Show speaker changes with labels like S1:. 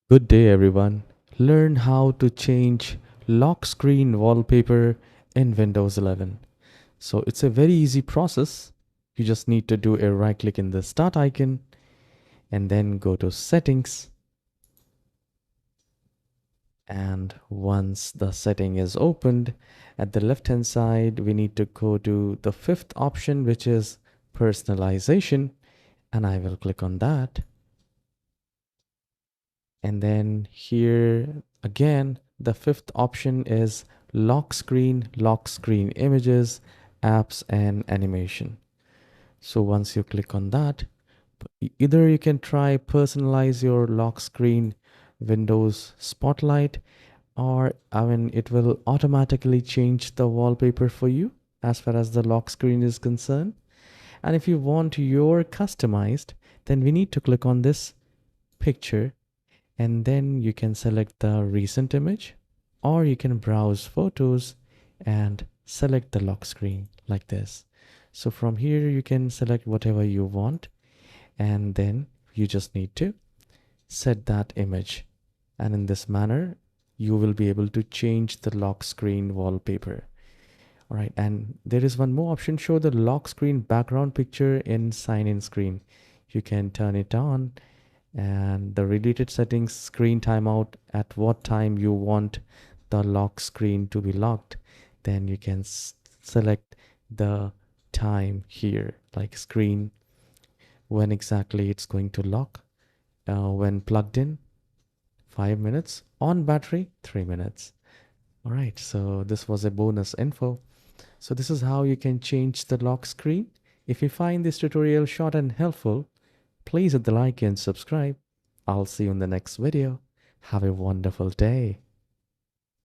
S1: Good day, everyone. Learn how to change lock screen wallpaper in Windows 11. So it's a very easy process. You just need to do a right click in the start icon and then go to settings. And once the setting is opened, at the left hand side, we need to go to the fifth option, which is personalization. And I will click on that. And then here again, the fifth option is lock screen images, apps, and animation. So once you click on that, either you can try personalize your lock screen Windows Spotlight, or it will automatically change the wallpaper for you as far as the lock screen is concerned. And if you want your customized, then we need to click on this picture, and then you can select the recent image, or you can browse photos and select the lock screen like this. So from here you can select whatever you want, and then you just need to set that image, and in this manner you will be able to change the lock screen wallpaper. All right, and there is one more option: show the lock screen background picture in sign in screen. You can turn it on, and the related settings, screen timeout, at what time you want the lock screen to be locked. Then you can select the time here, like screen, when exactly it's going to lock, when plugged in 5 minutes, on battery 3 minutes. All right, so this was a bonus info. So this is how you can change the lock screen. If you find this tutorial short and helpful, please hit the like and subscribe. I'll see you in the next video. Have a wonderful day.